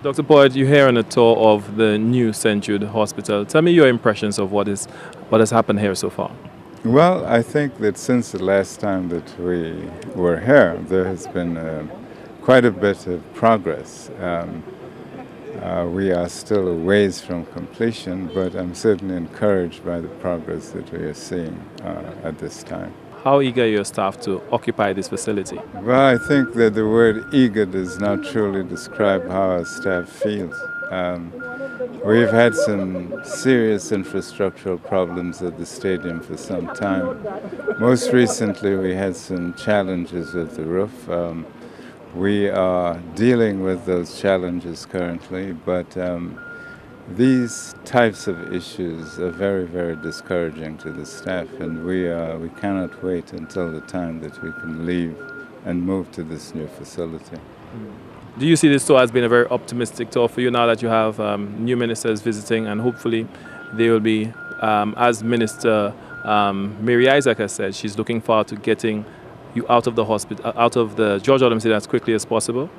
Dr. Boyd, you're here on a tour of the new St. Jude Hospital. Tell me your impressions of what has happened here so far. Well, I think that since the last time that we were here, there has been quite a bit of progress. We are still a ways from completion, but I'm certainly encouraged by the progress that we are seeing at this time. How eager are your staff to occupy this facility? Well, I think that the word eager does not truly describe how our staff feels. We've had some serious infrastructural problems at the stadium for some time. Most recently, we had some challenges with the roof. We are dealing with those challenges currently, but these types of issues are very, very discouraging to the staff, and we cannot wait until the time that we can leave and move to this new facility. Do you see this tour as being a very optimistic tour for you now that you have new ministers visiting, and hopefully they will be, as Minister Mary Isaac has said, she's looking forward to getting you out of the hospital, out of the George Autumn City as quickly as possible?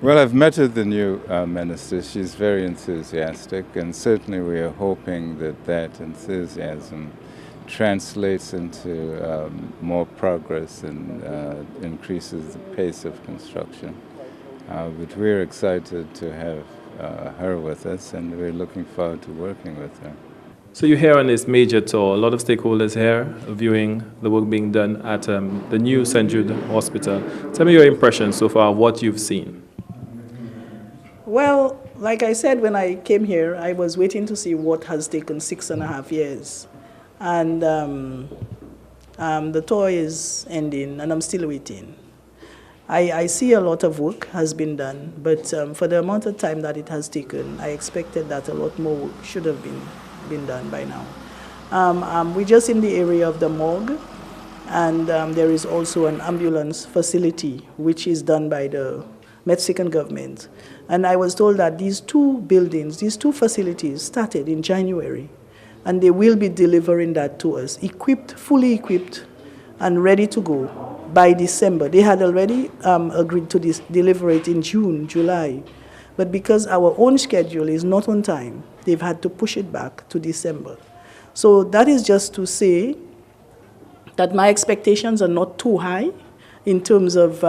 Well, I've met with the new minister. She's very enthusiastic, and certainly we are hoping that that enthusiasm translates into more progress and increases the pace of construction. But we're excited to have her with us, and we're looking forward to working with her. So you're here on this major tour. A lot of stakeholders here viewing the work being done at the new St. Jude Hospital. Tell me your impressions so far of what you've seen. Well, like I said, when I came here, I was waiting to see what has taken 6.5 years. And the tour is ending, and I'm still waiting. I see a lot of work has been done, but for the amount of time that it has taken, I expected that a lot more work should have been done by now. We're just in the area of the morgue, and there is also an ambulance facility, which is done by the Mexican government. And I was told that these two buildings, these two facilities started in January, and they will be delivering that to us, equipped, fully equipped, and ready to go by December. They had already agreed to deliver it in June, July. But because our own schedule is not on time, they've had to push it back to December. So that is just to say that my expectations are not too high in terms of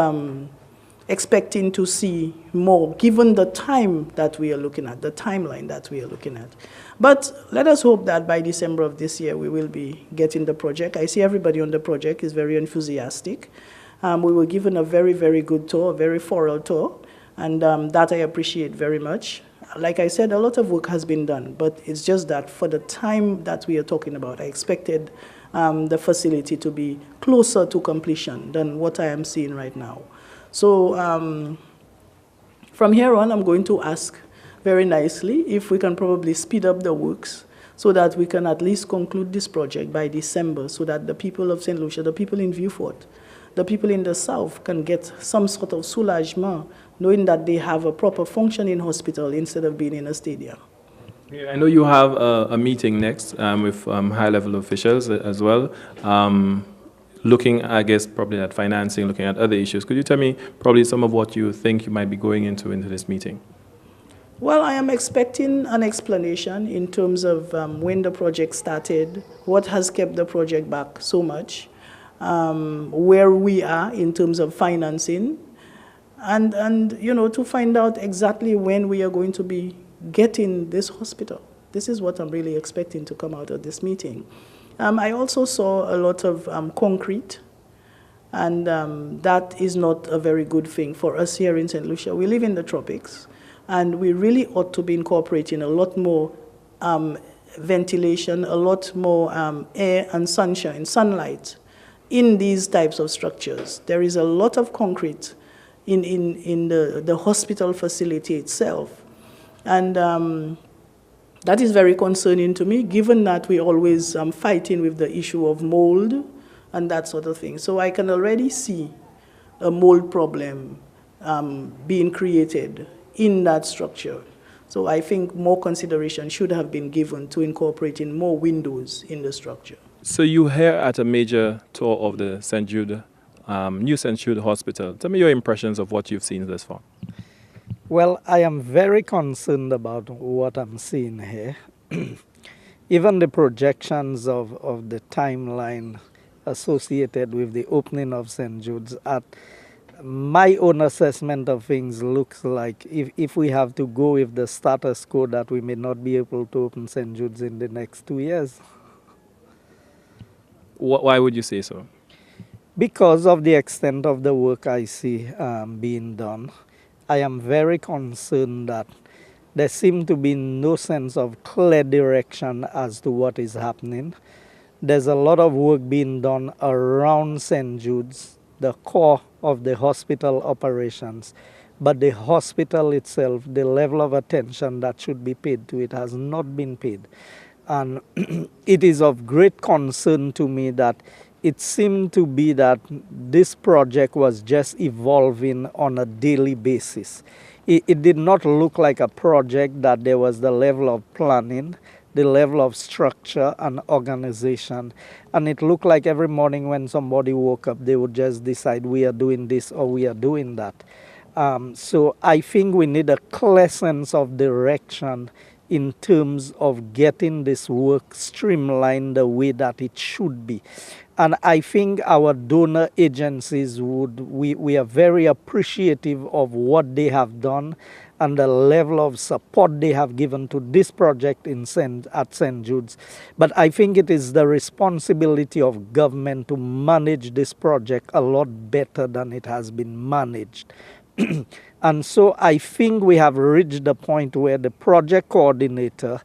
expecting to see more, given the time that we are looking at, the timeline that we are looking at. But let us hope that by December of this year, we will be getting the project. I see everybody on the project is very enthusiastic. We were given a very, very good tour, a very thorough tour, and that I appreciate very much. Like I said, a lot of work has been done, but it's just that for the time that we are talking about, I expected the facility to be closer to completion than what I am seeing right now. So from here on, I'm going to ask very nicely if we can probably speed up the works so that we can at least conclude this project by December, so that the people of St. Lucia, the people in Vieux-Fort, the people in the south can get some sort of soulagement, knowing that they have a proper functioning hospital instead of being in a stadium. I know you have a meeting next with high-level officials as well. Looking, I guess, probably at financing, looking at other issues. Could you tell me probably some of what you think you might be going into this meeting? Well, I am expecting an explanation in terms of when the project started, what has kept the project back so much, where we are in terms of financing, and you know, to find out exactly when we are going to be getting this hospital. This is what I'm really expecting to come out of this meeting. I also saw a lot of concrete, and that is not a very good thing for us here in St. Lucia. We live in the tropics, and we really ought to be incorporating a lot more ventilation, a lot more air and sunshine, sunlight in these types of structures. There is a lot of concrete in the hospital facility itself, and that is very concerning to me, given that we're always fighting with the issue of mold and that sort of thing. So I can already see a mold problem being created in that structure. So I think more consideration should have been given to incorporating more windows in the structure. So you're here at a major tour of the St. Jude, new St. Jude Hospital. Tell me your impressions of what you've seen thus far. Well, I am very concerned about what I'm seeing here. Even the projections of the timeline associated with the opening of St. Jude's, at my own assessment of things looks like if we have to go with the status quo, that we may not be able to open St. Jude's in the next 2 years. Why would you say so? Because of the extent of the work I see being done, I am very concerned that there seems to be no sense of clear direction as to what is happening. There's a lot of work being done around St. Jude's, the core of the hospital operations. But the hospital itself, the level of attention that should be paid to it has not been paid. And it is of great concern to me that it seemed to be that this project was just evolving on a daily basis. It did not look like a project that there was the level of planning, the level of structure and organization. And it looked like every morning when somebody woke up, they would just decide we are doing this or we are doing that. So I think we need a clear sense of direction in terms of getting this work streamlined the way that it should be. And I think our donor agencies we are very appreciative of what they have done and the level of support they have given to this project at St. Jude's. But I think it is the responsibility of government to manage this project a lot better than it has been managed. And so I think we have reached the point where the project coordinator,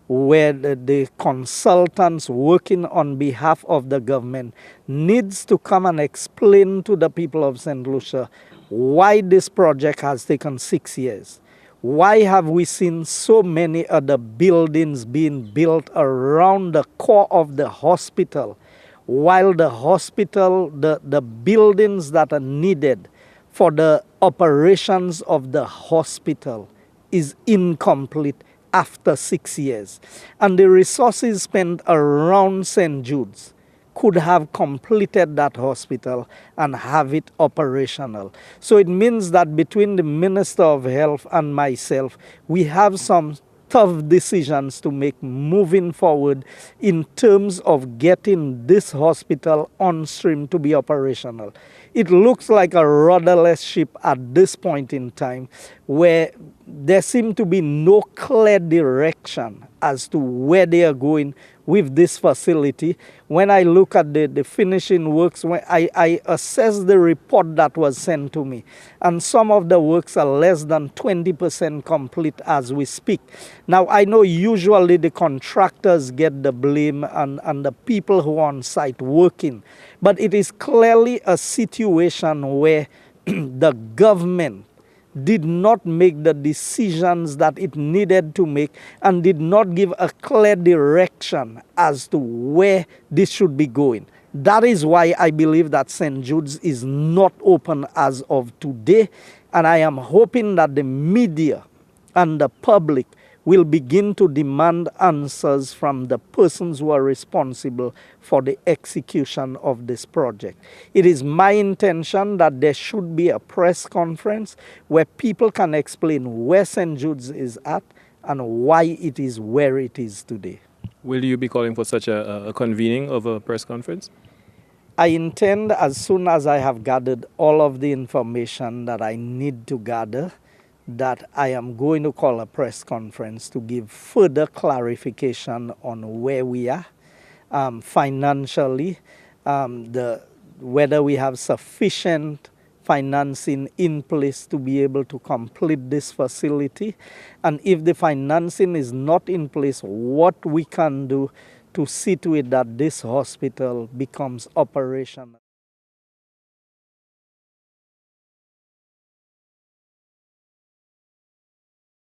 where the consultants working on behalf of the government needs to come and explain to the people of St. Lucia why this project has taken 6 years. Why have we seen so many other buildings being built around the core of the hospital, while the hospital, the buildings that are needed for the operations of the hospital is incomplete after 6 years. And the resources spent around St. Jude's could have completed that hospital and have it operational. So it means that between the Minister of Health and myself, we have some tough decisions to make moving forward in terms of getting this hospital on stream to be operational. It looks like a rudderless ship at this point in time, where there seems to be no clear direction as to where they are going with this facility. When I look at the finishing works, when I assess the report that was sent to me, and some of the works are less than 20% complete as we speak. Now, I know usually the contractors get the blame and the people who are on site working, but it is clearly a situation where the government did not make the decisions that it needed to make and did not give a clear direction as to where this should be going. That is why I believe that St. Jude's is not open as of today, and I am hoping that the media and the public will begin to demand answers from the persons who are responsible for the execution of this project. It is my intention that there should be a press conference where people can explain where St. Jude's is at and why it is where it is today. Will you be calling for such a convening of a press conference? I intend, as soon as I have gathered all of the information that I need to gather, that I am going to call a press conference to give further clarification on where we are financially, whether we have sufficient financing in place to be able to complete this facility, and if the financing is not in place, what we can do to see to it that this hospital becomes operational.